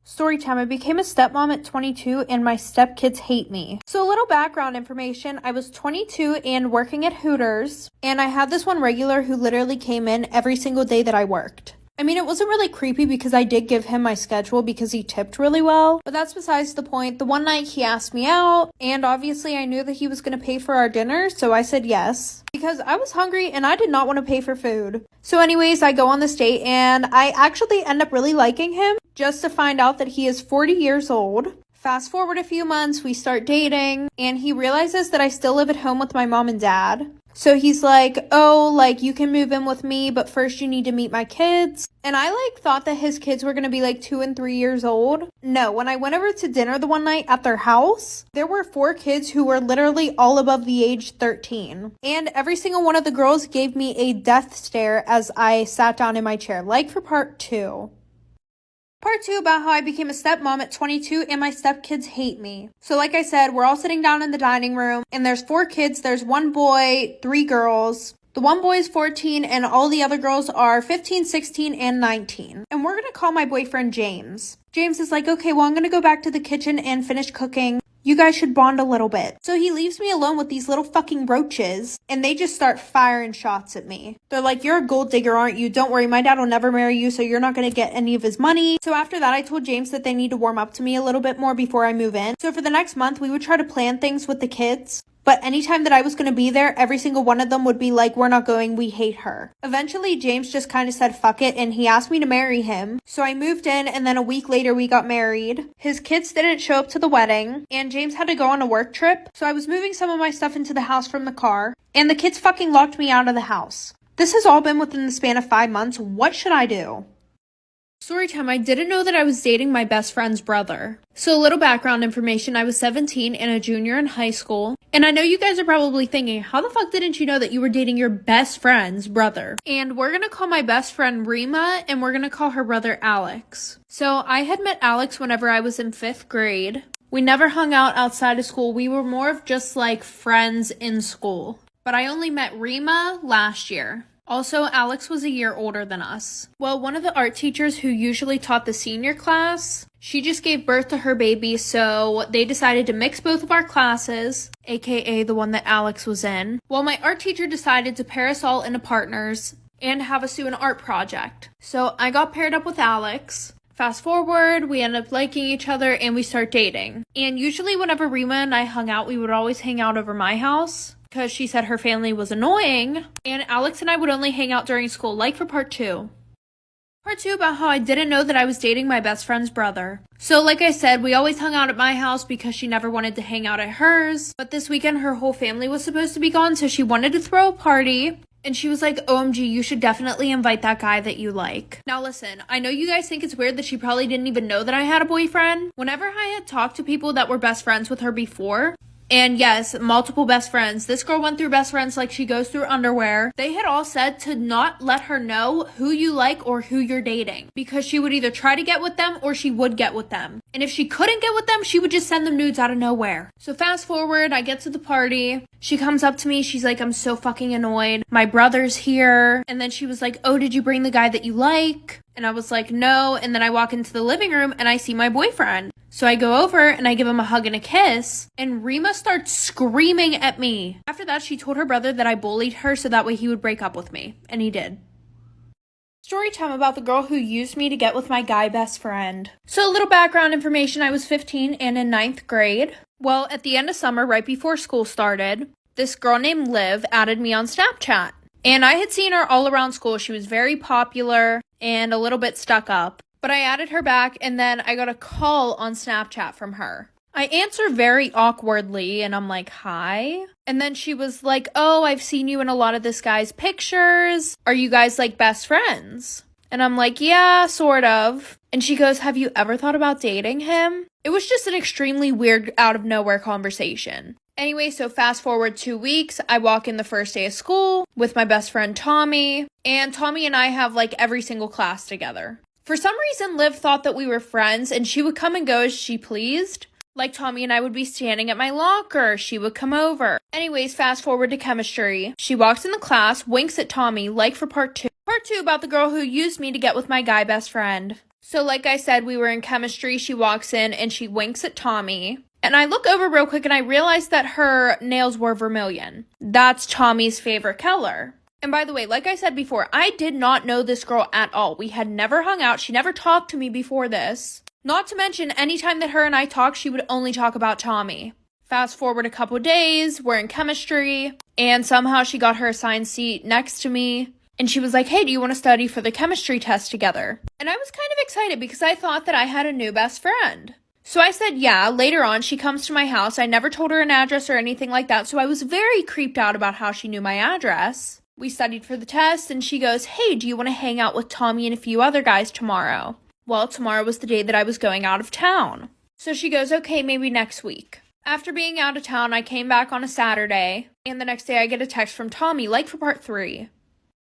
Storytime. I became a stepmom at 22 and my stepkids hate me. So a little background information. I was 22 and working at Hooters, and I had this one regular who literally came in every single day that I worked. I mean, it wasn't really creepy because I did give him my schedule because he tipped really well, but that's besides the point. The one night he asked me out, and obviously I knew that he was going to pay for our dinner, so I said yes because I was hungry and I did not want to pay for food. So anyways, I go on this date and I actually end up really liking him just to find out that he is 40 years old. Fast forward a few months, we start dating, and he realizes that I still live at home with my mom and dad. So he's like, oh, like, you can move in with me, but first you need to meet my kids. And I, thought that his kids were going to be, 2 and 3 years old. No, when I went over to dinner the one night at their house, there were 4 kids who were literally all above the age 13. And every single one of the girls gave me a death stare as I sat down in my chair, for part 2. Part 2 about how I became a stepmom at 22 and my stepkids hate me. So like I said, we're all sitting down in the dining room and there's 4 kids. There's 1 boy, 3 girls. The 1 boy is 14 and all the other girls are 15, 16, and 19. And we're going to call my boyfriend James. James is like, okay, well, I'm going to go back to the kitchen and finish cooking. You guys should bond a little bit. So he leaves me alone with these little fucking roaches, and they just start firing shots at me. They're like, you're a gold digger, aren't you? Don't worry, my dad will never marry you, so you're not going to get any of his money. So after that, I told James that they need to warm up to me a little bit more before I move in. So for the next month, we would try to plan things with the kids. But anytime that I was going to be there, every single one of them would be like, we're not going, we hate her. Eventually, James just kind of said fuck it, and he asked me to marry him. So I moved in, and then a week later, we got married. His kids didn't show up to the wedding, and James had to go on a work trip. So I was moving some of my stuff into the house from the car, and the kids fucking locked me out of the house. This has all been within the span of 5 months. What should I do? Storytime. I didn't know that I was dating my best friend's brother. So a little background information. I was 17 and a junior in high school. And I know you guys are probably thinking, how the fuck didn't you know that you were dating your best friend's brother? And we're going to call my best friend Rima, and we're going to call her brother Alex. So I had met Alex whenever I was in 5th grade. We never hung out outside of school. We were more of just friends in school. But I only met Rima last year. Also, Alex was a year older than us. Well, one of the art teachers who usually taught the senior class, she just gave birth to her baby, so they decided to mix both of our classes, aka the one that Alex was in. Well, my art teacher decided to pair us all into partners and have us do an art project. So I got paired up with Alex. Fast forward, we end up liking each other and we start dating. And usually whenever Rima and I hung out, we would always hang out over my house, because she said her family was annoying, and Alex and I would only hang out during school, for part 2. Part 2 about how I didn't know that I was dating my best friend's brother. So like I said, we always hung out at my house because she never wanted to hang out at hers, but this weekend her whole family was supposed to be gone, so she wanted to throw a party. And she was like, OMG, you should definitely invite that guy that you like. Now listen, I know you guys think it's weird that she probably didn't even know that I had a boyfriend. Whenever I had talked to people that were best friends with her before, and yes, multiple best friends. This girl went through best friends like she goes through underwear. They had all said to not let her know who you like or who you're dating, because she would either try to get with them or she would get with them. And if she couldn't get with them, she would just send them nudes out of nowhere. So fast forward, I get to the party. She comes up to me. She's like, I'm so fucking annoyed. My brother's here. And then she was like, oh, did you bring the guy that you like? And I was like, no. And then I walk into the living room and I see my boyfriend. So I go over and I give him a hug and a kiss, and Rima starts screaming at me. After that, she told her brother that I bullied her so that way he would break up with me, and he did. Story time about the girl who used me to get with my guy best friend. So a little background information. I was 15 and in 9th grade. Well, at the end of summer, right before school started, this girl named Liv added me on Snapchat. And I had seen her all around school. She was very popular and a little bit stuck up. But I added her back, and then I got a call on Snapchat from her. I answer very awkwardly, and I'm like, hi? And then she was like, oh, I've seen you in a lot of this guy's pictures. Are you guys best friends? And I'm like, yeah, sort of. And she goes, have you ever thought about dating him? It was just an extremely weird, out of nowhere conversation. Anyway, so fast forward 2 weeks, I walk in the first day of school with my best friend Tommy, and Tommy and I have every single class together. For some reason, Liv thought that we were friends, and she would come and go as she pleased. Tommy and I would be standing at my locker. She would come over. Anyways, fast forward to chemistry. She walks in the class, winks at Tommy, for part 2. Part 2 about the girl who used me to get with my guy best friend. So like I said, we were in chemistry. She walks in and she winks at Tommy. And I look over real quick and I realize that her nails were vermilion. That's Tommy's favorite color. And by the way, like I said before, I did not know this girl at all. We had never hung out. She never talked to me before this. Not to mention, anytime that her and I talked, she would only talk about Tommy. Fast forward a couple days, we're in chemistry, and somehow she got her assigned seat next to me. And she was like, hey, do you want to study for the chemistry test together? And I was kind of excited because I thought that I had a new best friend. So I said, yeah. Later on, she comes to my house. I never told her an address or anything like that, so I was very creeped out about how she knew my address. We studied for the test, and she goes, hey, do you want to hang out with Tommy and a few other guys tomorrow? Well, tomorrow was the day that I was going out of town. So she goes, okay, maybe next week. After being out of town, I came back on a Saturday, and the next day I get a text from Tommy, like for part 3.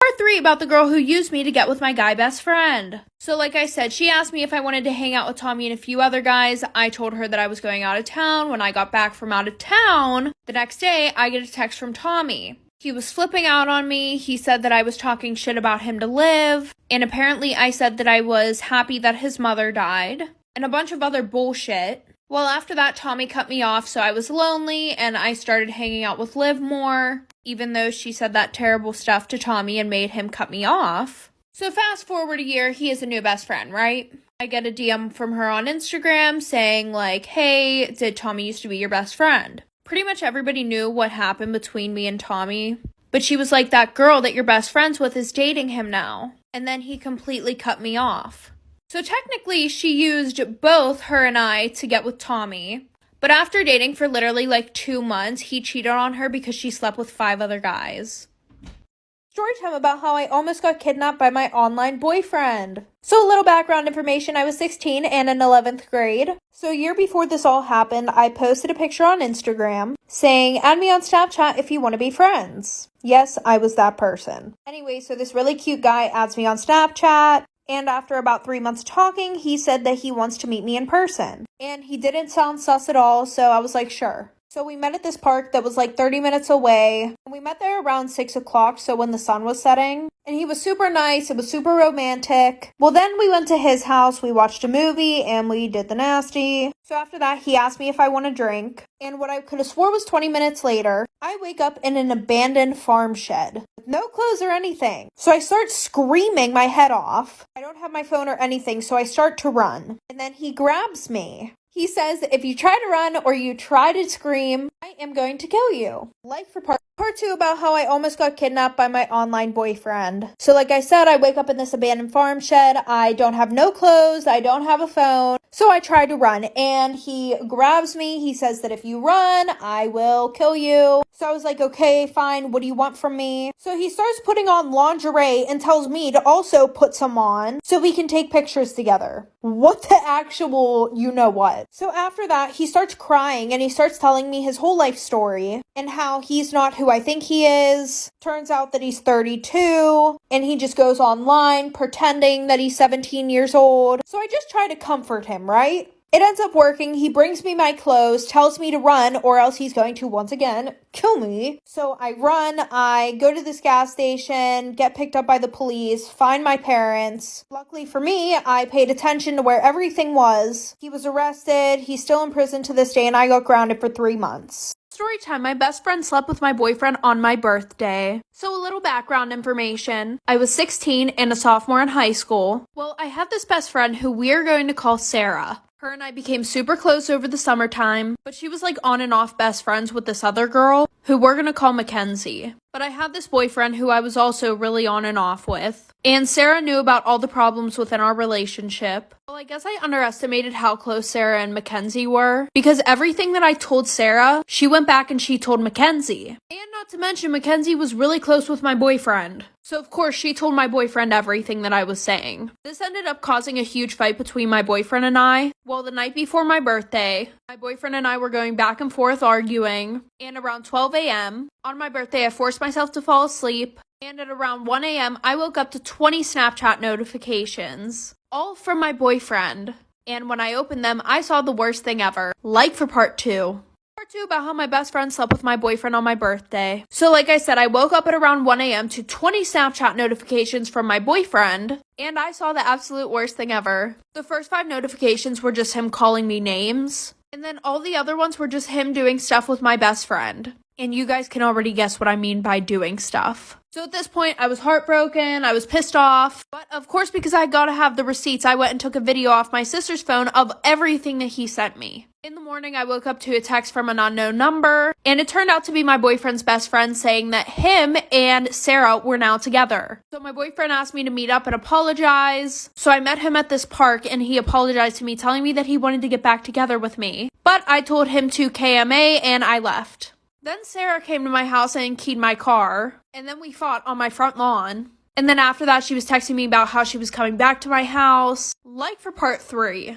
Part 3 about the girl who used me to get with my guy best friend. So like I said, she asked me if I wanted to hang out with Tommy and a few other guys. I told her that I was going out of town. When I got back from out of town, the next day I get a text from Tommy. He was flipping out on me. He said that I was talking shit about him to Liv. And apparently I said that I was happy that his mother died. And a bunch of other bullshit. Well, after that, Tommy cut me off, so I was lonely, and I started hanging out with Liv more, even though she said that terrible stuff to Tommy and made him cut me off. So fast forward a year, he is a new best friend, right? I get a DM from her on Instagram saying like, hey, did Tommy used to be your best friend? Pretty much everybody knew what happened between me and Tommy, but she was like, that girl that you're best friends with is dating him now. And then he completely cut me off. So technically, she used both her and I to get with Tommy. But after dating for literally like 2 months, he cheated on her because she slept with 5 other guys. Story time about how I almost got kidnapped by my online boyfriend. So a little background information, I was 16 and in 11th grade. So a year before this all happened, I posted a picture on Instagram saying, add me on Snapchat if you want to be friends. Yes, I was that person. Anyway, so this really cute guy adds me on Snapchat. And after about 3 months talking, he said that he wants to meet me in person. And he didn't sound sus at all, so I was like, sure. So we met at this park that was like 30 minutes away. And we met there around 6 o'clock, so when the sun was setting. And he was super nice. It was super romantic. Well, then we went to his house. We watched a movie and we did the nasty. So after that, he asked me if I want a drink. And what I could have swore was 20 minutes later, I wake up in an abandoned farm shed with no clothes or anything. So I start screaming my head off. I don't have my phone or anything, so I start to run. And then he grabs me. He says, if you try to run or you try to scream, I am going to kill you. Like for part 2 about how I almost got kidnapped by my online boyfriend. So like I said, I wake up in this abandoned farm shed. I don't have no clothes. I don't have a phone. So I try to run and he grabs me. He says that if you run, I will kill you. So I was like, okay, fine. What do you want from me? So he starts putting on lingerie and tells me to also put some on so we can take pictures together. What the actual you know what? So after that, he starts crying and he starts telling me his whole life story and how he's not who I think he is. Turns out that he's 32 and he just goes online pretending that he's 17 years old. So I just try to comfort him, right? It ends up working. He brings me my clothes, tells me to run, or else he's going to, once again, kill me. So I run, I go to this gas station, get picked up by the police, find my parents. Luckily for me, I paid attention to where everything was. He was arrested, he's still in prison to this day, and I got grounded for 3 months. Story time, my best friend slept with my boyfriend on my birthday. So a little background information. I was 16 and a sophomore in high school. Well, I had this best friend who we're going to call Sarah. Her and I became super close over the summertime, but she was like on and off best friends with this other girl who we're gonna call Mackenzie. But I had this boyfriend who I was also really on and off with. And Sarah knew about all the problems within our relationship. Well, I guess I underestimated how close Sarah and Mackenzie were, because everything that I told Sarah, she went back and she told Mackenzie. And not to mention, Mackenzie was really close with my boyfriend. So of course, she told my boyfriend everything that I was saying. This ended up causing a huge fight between my boyfriend and I. Well, the night before my birthday, my boyfriend and I were going back and forth arguing. And around 12 a.m., on my birthday, I forced myself to fall asleep. And at around 1 a.m., I woke up to 20 Snapchat notifications, all from my boyfriend. And when I opened them, I saw the worst thing ever. Like for part 2. Part 2 about how my best friend slept with my boyfriend on my birthday. So like I said, I woke up at around 1 a.m. to 20 Snapchat notifications from my boyfriend, and I saw the absolute worst thing ever. The first 5 notifications were just him calling me names, and then all the other ones were just him doing stuff with my best friend. And you guys can already guess what I mean by doing stuff. So at this point, I was heartbroken, I was pissed off, but of course, because I gotta have the receipts, I went and took a video off my sister's phone of everything that he sent me. In the morning, I woke up to a text from an unknown number, and it turned out to be my boyfriend's best friend saying that him and Sarah were now together. So my boyfriend asked me to meet up and apologize. So I met him at this park, and he apologized to me, telling me that he wanted to get back together with me. But I told him to KMA, and I left. Then Sarah came to my house and keyed my car, and then we fought on my front lawn. And then after that, she was texting me about how she was coming back to my house, like for part 3.